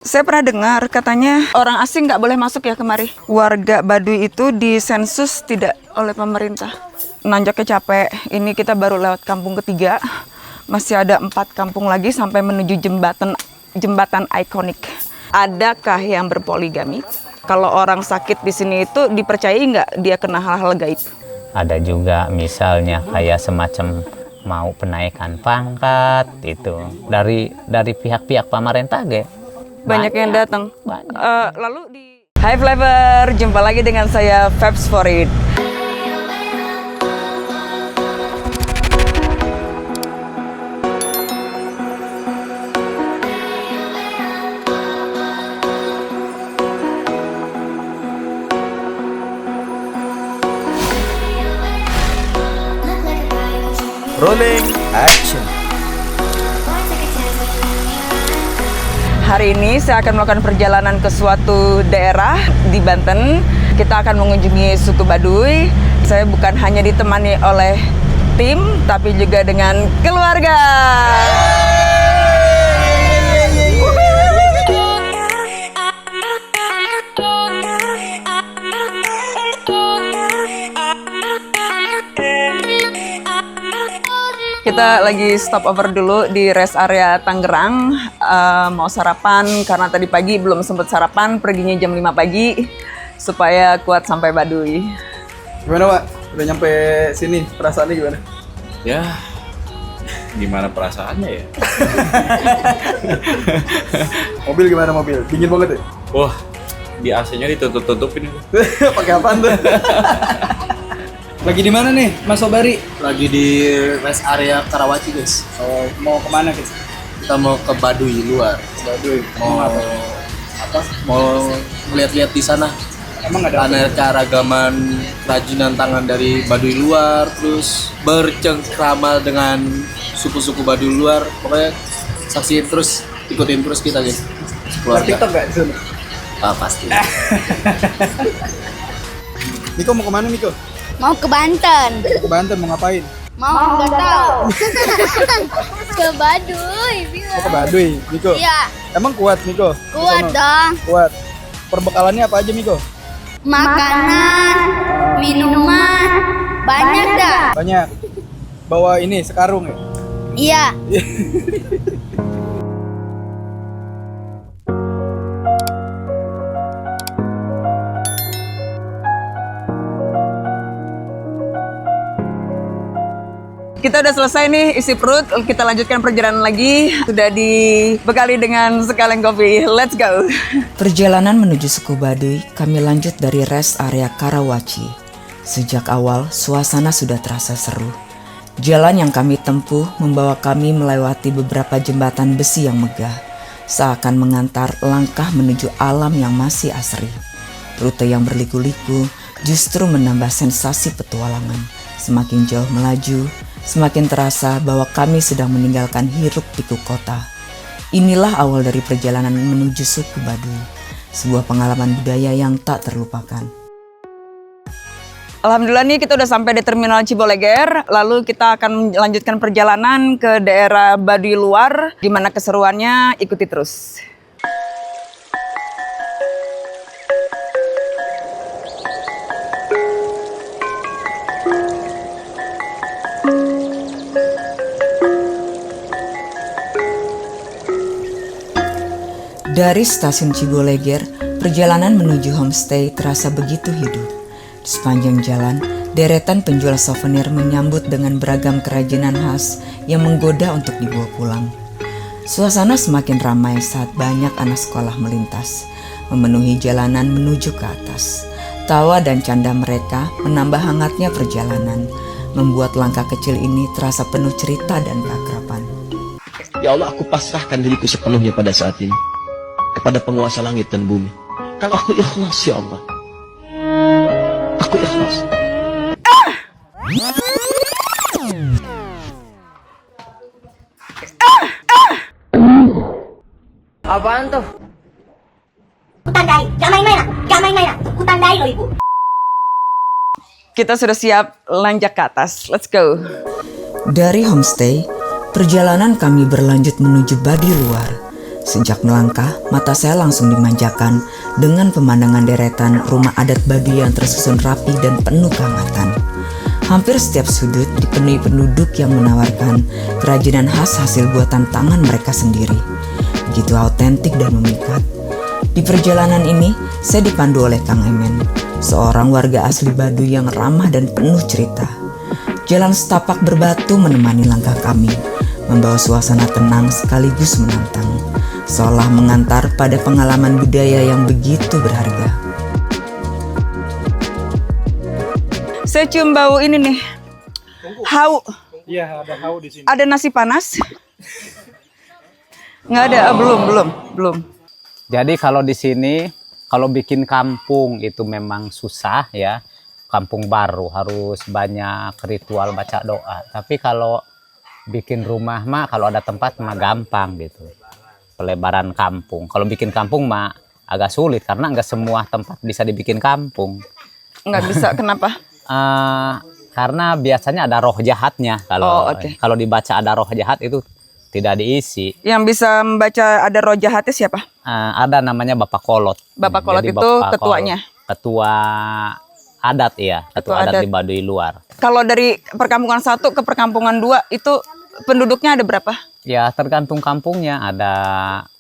Saya pernah dengar katanya orang asing nggak boleh masuk ya kemari. Warga Baduy itu disensus tidak oleh pemerintah. Nanjaknya capek. Ini kita baru lewat kampung ketiga. Masih ada 4 kampung lagi sampai menuju jembatan ikonik. Adakah yang berpoligami? Kalau orang sakit di sini itu dipercayai nggak dia kena hal-hal gaib? Ada juga misalnya kayak semacam mau penaikan pangkat itu dari pihak-pihak pemerintah Banyak yang datang. Banyak. Lalu di Hi Flavor, jumpa lagi dengan saya Fabs for It. Rolling action. Hari ini saya akan melakukan perjalanan ke suatu daerah di Banten. Kita akan mengunjungi suku Baduy. Saya bukan hanya ditemani oleh tim, tapi juga dengan keluarga. Kita lagi stop over dulu di rest area Tangerang, mau sarapan karena tadi pagi belum sempat sarapan, perginya jam 5 pagi supaya kuat sampai Baduy. Gimana Pak? Udah nyampe sini, perasaannya gimana? Ya, gimana perasaannya ya? Mobil gimana mobil? Dingin banget ya? Wah, di AC-nya ditutup-tutupin. Pakai apaan tuh? Lagi di mana nih, Mas Sobari? Lagi di rest area Karawaci guys. Oh, mau kemana guys? Kita mau ke Baduy luar. Baduy. Mau apa? Mau lihat-lihat di sana. Emang ada apa? Aneka ragaman kerajinan tangan dari Baduy luar, terus bercengkrama dengan suku-suku Baduy luar. Pokoknya saksiin terus, ikutin terus kita guys. Keluar TikTok nggak di sana? Ah, pasti. Miko mau kemana Miko? Mau ke Banten. Ke Banten mau ngapain? Mau nggak tahu. Ke Baduy. Mau ke Baduy, Miko? Iya, Emang kuat Miko? kuat Kesana? dong. Kuat. Perbekalannya apa aja Miko? Makanan, minuman, banyak dah. Banyak. Bawa ini sekarung ya? Iya. Kita udah selesai nih isi perut, kita lanjutkan perjalanan lagi. Sudah dibekali dengan sekaleng kopi. Let's go. Perjalanan menuju suku Baduy kami lanjut dari rest area Karawaci. Sejak awal suasana sudah terasa seru. Jalan yang kami tempuh membawa kami melewati beberapa jembatan besi yang megah, seakan mengantar langkah menuju alam yang masih asri. Rute yang berliku-liku justru menambah sensasi petualangan. Semakin jauh melaju, semakin terasa bahwa kami sedang meninggalkan hiruk pikuk kota. Inilah awal dari perjalanan menuju suku Baduy, sebuah pengalaman budaya yang tak terlupakan. Alhamdulillah nih kita udah sampai di Terminal Ciboleger, lalu kita akan melanjutkan perjalanan ke daerah Baduy luar. Gimana keseruannya? Ikuti terus. Dari stasiun Ciboleger, perjalanan menuju homestay terasa begitu hidup. Di sepanjang jalan, deretan penjual souvenir menyambut dengan beragam kerajinan khas yang menggoda untuk dibawa pulang. Suasana semakin ramai saat banyak anak sekolah melintas, memenuhi jalanan menuju ke atas. Tawa dan canda mereka menambah hangatnya perjalanan, membuat langkah kecil ini terasa penuh cerita dan keakraban. Ya Allah, aku pasrahkan diriku sepenuhnya pada saat ini kepada penguasa langit dan bumi. Kalau aku ikhlas, ya Allah. Aku ikhlas. Apaan tuh? Kutandai, gak main-main lah, kutandai loh ibu. Kita sudah siap lanjak ke atas, let's go. Dari homestay, perjalanan kami berlanjut menuju Baduy luar. Sejak melangkah, mata saya langsung dimanjakan dengan pemandangan deretan rumah adat Baduy yang tersusun rapi dan penuh kehangatan. Hampir setiap sudut dipenuhi penduduk yang menawarkan kerajinan khas hasil buatan tangan mereka sendiri. Begitu autentik dan memikat. Di perjalanan ini, saya dipandu oleh Kang Emen, seorang warga asli Baduy yang ramah dan penuh cerita. Jalan setapak berbatu menemani langkah kami, membawa suasana tenang sekaligus menantang, seolah mengantar pada pengalaman budaya yang begitu berharga. Saya cium bau ini nih, hau. Iya, ada hau di sini. Ada nasi panas? Nggak ada, belum. Jadi kalau di sini, kalau bikin kampung itu memang susah ya. Kampung baru harus banyak ritual baca doa. Tapi kalau bikin rumah mah, kalau ada tempat mah gampang gitu. Pelebaran kampung. Kalau bikin kampung mah agak sulit karena nggak semua tempat bisa dibikin kampung. Nggak bisa, kenapa? Karena biasanya ada roh jahatnya. Kalau dibaca ada roh jahat itu tidak diisi. Yang bisa membaca ada roh jahatnya siapa? Ada namanya Bapak Kolot. Bapak Kolot Jadi itu Bapak ketuanya? Ketua adat ya, ketua adat di Baduy Luar. Kalau dari perkampungan 1 ke perkampungan 2 itu penduduknya ada berapa? Ya tergantung kampungnya. Ada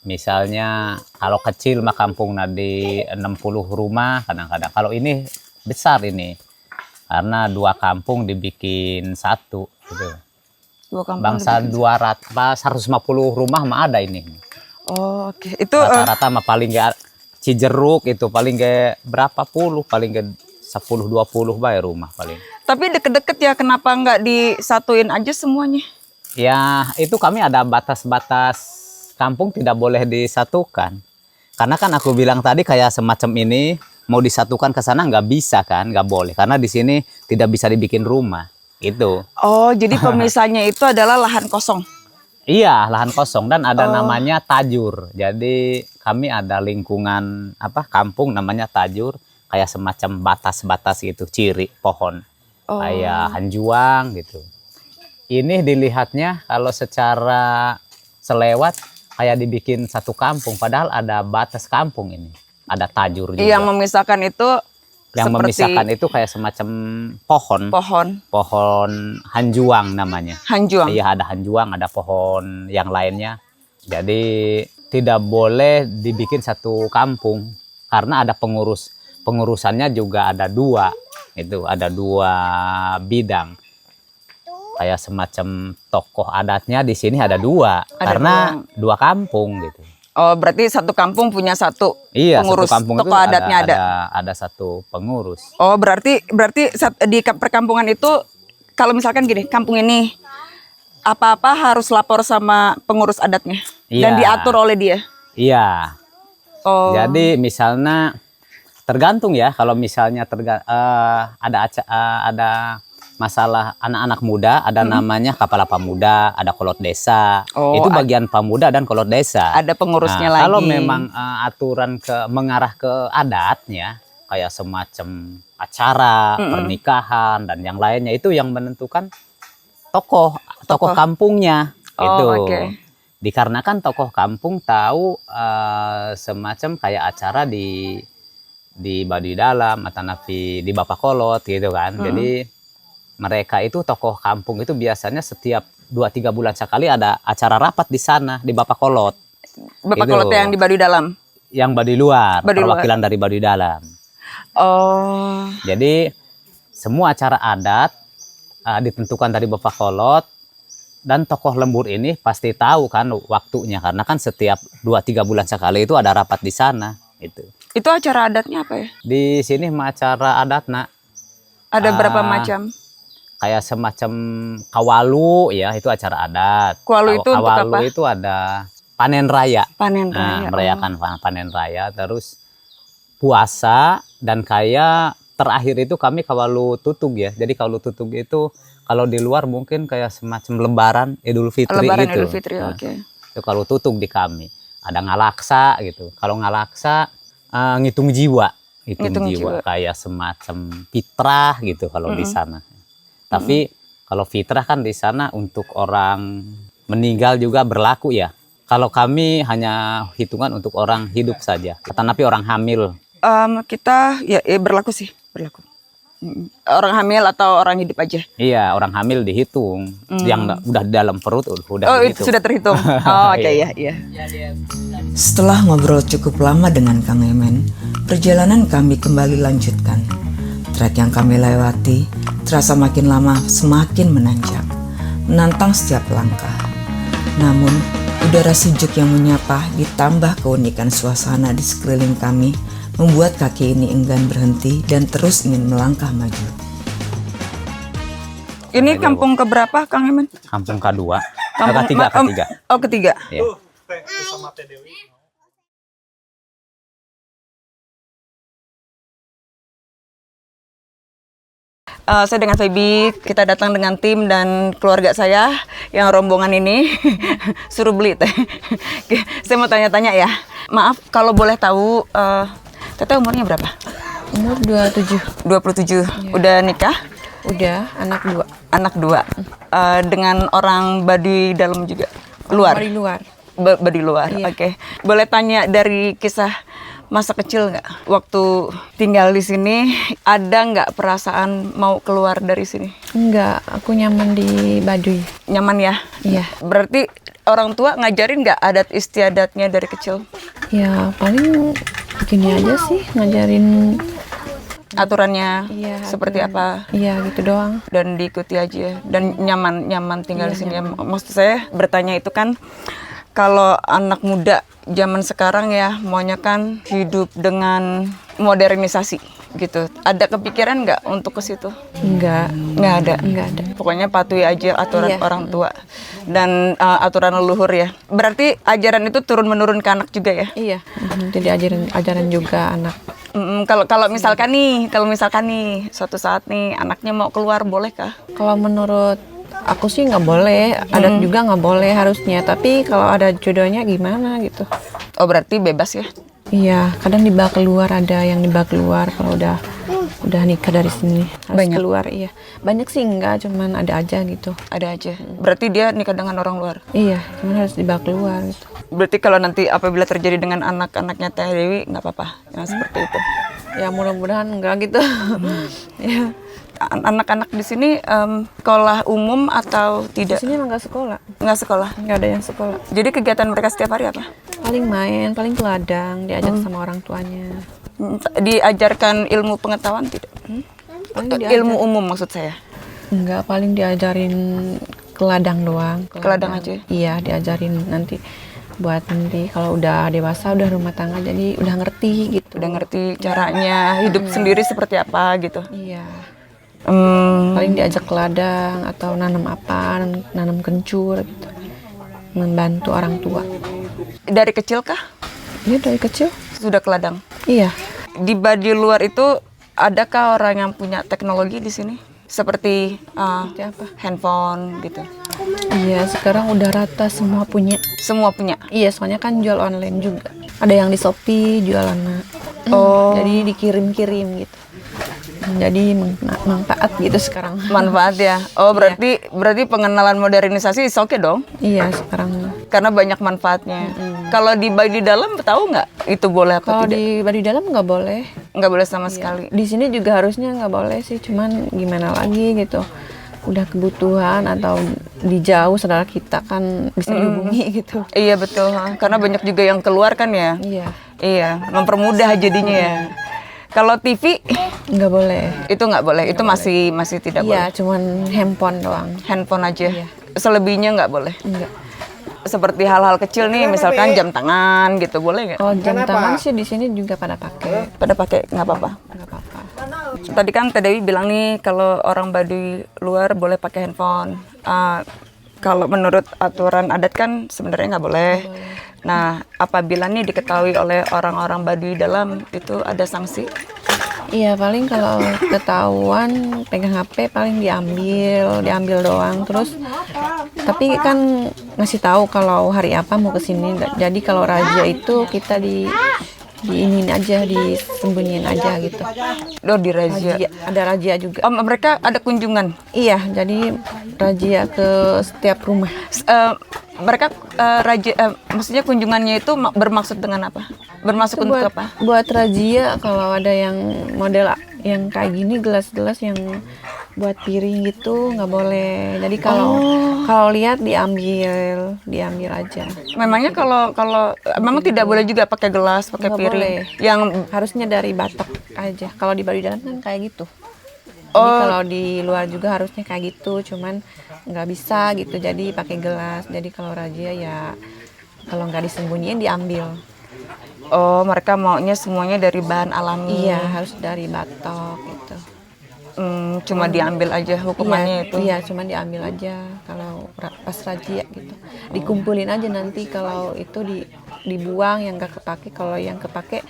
misalnya kalau kecil mah kampung di 60 rumah kadang-kadang. Kalau ini besar ini. Karena 2 kampung dibikin 1 gitu. 2 kampung Bangsa 150 rumah mah ada ini. Oh, oke. Itu Rata-rata mah paling gak Cijeruk itu paling gak berapa puluh, paling gak 10-20 bayar rumah paling. tapi deket-deket ya, kenapa nggak disatuin aja semuanya? Ya itu kami ada batas-batas kampung tidak boleh disatukan. Karena kan aku bilang tadi kayak semacam ini mau disatukan ke sana nggak bisa kan, nggak boleh. Karena di sini tidak bisa dibikin rumah. Itu. Oh, jadi pemisahnya itu adalah lahan kosong. Iya, lahan kosong dan ada namanya tajur. Jadi kami ada lingkungan kampung namanya tajur, kayak semacam batas-batas gitu, ciri pohon. Kayak hanjuang gitu. Ini dilihatnya kalau secara selewat kayak dibikin satu kampung, padahal ada batas kampung ini. Ada tajur juga. Yang memisahkan itu memisahkan itu kayak semacam pohon hanjuang namanya. Hanjuang. Iya, ada hanjuang, ada pohon yang lainnya. Jadi tidak boleh dibikin satu kampung karena ada pengurusannya juga ada 2. Itu ada 2 bidang. Kayak semacam tokoh adatnya di sini ada 2 karena 2 kampung gitu. Oh, berarti satu kampung punya satu pengurus. Satu kampung tokoh itu adatnya ada satu pengurus. Oh, berarti di perkampungan itu kalau misalkan gini, kampung ini apa-apa harus lapor sama pengurus adatnya dan diatur oleh dia. Iya. Oh. Jadi misalnya tergantung ya, kalau misalnya ada masalah anak-anak muda, ada namanya Kepala Pemuda, ada Kolot Desa. Itu bagian Pemuda dan Kolot Desa. Ada pengurusnya lagi. Kalau memang aturan mengarah ke adatnya, kayak semacam acara, pernikahan dan yang lainnya, itu yang menentukan tokoh kampungnya. Itu. Dikarenakan tokoh kampung tahu semacam kayak acara di Baduy Dalam atau di Bapak Kolot gitu kan. Jadi mereka itu tokoh kampung itu biasanya setiap 2-3 bulan sekali ada acara rapat di sana di Bapak Kolot. Bapak Kolot yang di Baduy Dalam? Yang Baduy Luar, perwakilan dari Baduy Dalam. Oh. Jadi semua acara adat ditentukan dari Bapak Kolot, dan tokoh lembur ini pasti tahu kan waktunya karena kan setiap 2-3 bulan sekali itu ada rapat di sana. Itu acara adatnya apa ya? Di sini acara adat ada berapa macam? Kayak semacam kawalu ya, itu acara adat. Kawalu itu untuk apa? Itu ada panen raya. Panen raya. Merayakan panen raya, terus puasa, dan kayak terakhir itu kami kawalu tutug ya. Jadi kawalu tutug itu kalau di luar mungkin kayak semacam lebaran Idul Fitri Lebaran gitu. Idul Fitri, Itu kalau tutug di kami. Ada ngalaksa gitu. Kalau ngalaksa ngitung jiwa. Ngitung jiwa kayak semacam fitrah gitu kalau di sana. Tapi kalau fitrah kan di sana untuk orang meninggal juga berlaku ya. Kalau kami hanya hitungan untuk orang hidup saja, tapi orang hamil. Kita ya berlaku sih, berlaku. Orang hamil atau orang hidup aja? Iya, orang hamil dihitung. Yang udah di dalam perut udah Oh, dihitung. itu sudah terhitung. Oh, oke ya, iya. Setelah ngobrol cukup lama dengan Kang Emen, perjalanan kami kembali lanjutkan. Trek yang kami lewati terasa makin lama semakin menanjak, menantang setiap langkah. Namun, udara sejuk yang menyapa ditambah keunikan suasana di sekeliling kami membuat kaki ini enggan berhenti dan terus ingin melangkah maju. Ini kampung keberapa, Kang Emen? Kampung kedua, Kampung ketiga. Oh, ketiga. Iya. Saya dengan Feby, kita datang dengan tim dan keluarga saya yang rombongan ini suruh beli teh. Saya mau tanya-tanya ya. Maaf kalau boleh tahu, Teteh umurnya berapa? Umur 27. 27. Udah nikah? Udah, anak 2. Anak 2. Dengan orang Baduy dalam juga? Luar? Dari luar. Baduy luar, Iya. Oke. Boleh tanya dari kisah masa kecil nggak? Waktu tinggal di sini, ada nggak perasaan mau keluar dari sini? Enggak, aku nyaman di Baduy. Nyaman ya? Iya. Berarti orang tua ngajarin nggak adat istiadatnya dari kecil? Ya paling gini aja sih, ngajarin Aturannya Iya, seperti aturan. apa? Iya gitu doang. Dan diikuti aja dan nyaman tinggal Iya, di sini. nyaman. Maksud saya bertanya itu kan kalau anak muda zaman sekarang ya maunya kan hidup dengan modernisasi gitu. Ada kepikiran nggak untuk ke situ? Enggak. Nggak ada. Enggak ada. Pokoknya patuhi aja aturan Iya. orang tua dan aturan leluhur ya. Berarti ajaran itu turun menurun ke anak juga ya? Iya. Jadi ajaran juga anak. Kalau misalkan nih suatu saat nih anaknya mau keluar bolehkah? Kalau menurut aku sih nggak boleh, adat juga nggak boleh harusnya. Tapi kalau ada jodohnya gimana gitu? Oh berarti bebas ya? Iya, kadang dibawa keluar, ada yang dibawa keluar kalau udah nikah dari sini harus Banyak? keluar. Iya, banyak sih enggak, cuman ada aja gitu. Ada aja. Berarti dia nikah dengan orang luar. Iya, cuman harus dibawa keluar gitu. Berarti kalau nanti apabila terjadi dengan anak-anaknya Teh Dewi nggak apa-apa yang seperti itu. Ya mudah-mudahan enggak gitu. Ya, Anak-anak di sini sekolah umum atau di tidak? sini emang nggak sekolah, Nggak sekolah. nggak ada yang sekolah. Jadi kegiatan mereka setiap hari apa? Paling main, paling ke ladang, diajak sama orang tuanya. Diajarkan ilmu pengetahuan tidak? Paling diajar- Ilmu umum maksud saya. Enggak, paling diajarin ke ladang doang. Ke ladang aja? Iya, diajarin nanti buat nanti kalau udah dewasa, udah rumah tangga, jadi udah ngerti gitu. Udah ngerti caranya hidup sendiri seperti apa gitu. Iya. Paling diajak ke ladang atau nanam apa, nanam kencur gitu. Membantu orang tua. Dari kecil kah Iya, dari kecil. sudah ke ladang? Iya. Di Baduy luar itu adakah orang yang punya teknologi di sini? Seperti Seperti apa? handphone gitu. Iya, sekarang udah rata semua punya. Semua punya. Iya, soalnya kan jual online juga. Ada yang di Shopee jualan. Oh. Jadi dikirim-kirim gitu. Jadi manfaat gitu sekarang. Manfaat ya. Oh, berarti pengenalan modernisasi is oke dong. Iya, sekarang. Karena banyak manfaatnya. Kalau di Baduy dalam tahu nggak itu boleh apa Kalau tidak? di Baduy dalam nggak boleh. Nggak boleh sama sekali. Di sini juga harusnya nggak boleh sih, cuman gimana lagi gitu. Udah kebutuhan atau di jauh saudara kita kan bisa dihubungi gitu. Iya betul. Karena banyak juga yang keluar kan ya. Iya, Iya, mempermudah jadinya ya. Kalau TV nggak boleh. itu nggak boleh. Itu masih tidak boleh. Iya, cuman handphone doang. Handphone aja. Iya. Selebihnya nggak boleh. Enggak. Seperti hal-hal kecil nih, misalkan jam tangan gitu, boleh nggak? Kalau jam tangan sih di sini juga pada pakai. Pada pakai nggak apa-apa. Nggak apa-apa. Tadi kan Teh Dewi bilang nih kalau orang Baduy luar boleh pakai handphone. Kalau menurut aturan adat kan sebenarnya nggak boleh. Nah, apabila nih diketahui oleh orang-orang Baduy dalam itu ada sanksi? Iya, paling kalau ketahuan pegang HP paling diambil doang. Terus tapi kan ngasih tahu kalau hari apa mau kesini. Jadi kalau razia itu kita diinin aja, disembunyiin aja gitu. Oh, di razia. Ada razia juga. Oh, mereka ada kunjungan. Iya, jadi razia ke setiap rumah. Mereka maksudnya kunjungannya itu bermaksud dengan apa? Bermaksud untuk apa? Buat razia kalau ada yang model yang kayak gini gelas-gelas yang buat piring gitu nggak boleh. Jadi kalau lihat diambil aja. Memangnya kalau memang tidak boleh juga pakai gelas, pakai Nggak piring. boleh. Yang Harusnya dari batok aja. Kalau di Baduy Dalam kan kayak gitu. Jadi kalau di luar juga harusnya kayak gitu, cuman nggak bisa gitu. Jadi pakai gelas. Jadi kalau razia ya kalau nggak disembunyiin diambil. Oh, mereka maunya semuanya dari bahan alami. Iya, harus dari batok gitu. Cuma diambil aja hukumannya itu. Iya, cuma diambil aja kalau pas razia gitu. Dikumpulin aja nanti kalau itu dibuang yang nggak kepake. Kalau yang kepake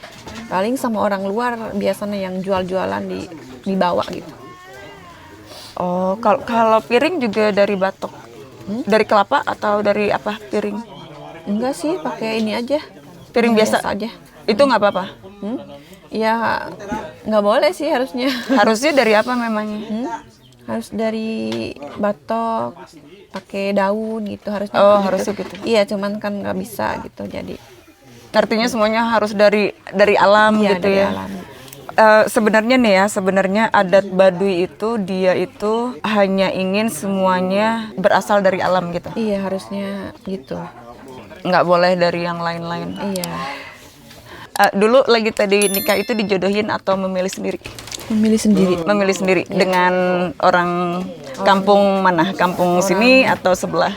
paling sama orang luar biasanya yang jual-jualan dibawa gitu. Oh, kalau piring juga dari batok. Dari kelapa atau dari apa piring? Enggak sih, pakai ini aja. Piring biasa aja. Itu nggak apa-apa. Ya nggak boleh sih harusnya. Harusnya dari apa memangnya? Harus dari batok, pakai daun gitu harusnya. Oh, harusnya gitu. Iya, cuman kan nggak bisa gitu. Jadi Artinya semuanya harus dari alam iya, gitu dari ya. alam. Sebenarnya nih ya, sebenarnya adat Baduy itu dia itu hanya ingin semuanya berasal dari alam gitu. Iya, harusnya gitu. Nggak boleh dari yang lain-lain. Iya. Dulu lagi tadi nikah itu dijodohin atau memilih sendiri? Memilih sendiri. Memilih sendiri dengan orang kampung mana? Kampung sini atau sebelah?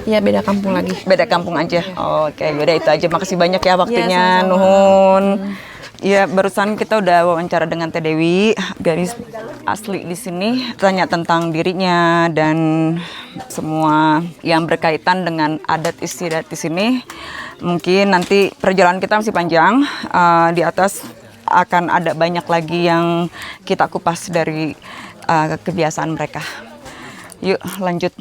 Iya, beda kampung lagi. Beda kampung aja. Oke, beda itu aja. Makasih banyak ya waktunya, sama-sama. nuhun. Ya, barusan kita udah wawancara dengan Teh Dewi, garis asli di sini, tanya tentang dirinya dan semua yang berkaitan dengan adat istiadat di sini. Mungkin nanti perjalanan kita masih panjang. Di atas akan ada banyak lagi yang kita kupas dari kebiasaan mereka. Yuk, lanjut.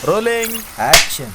Rolling action.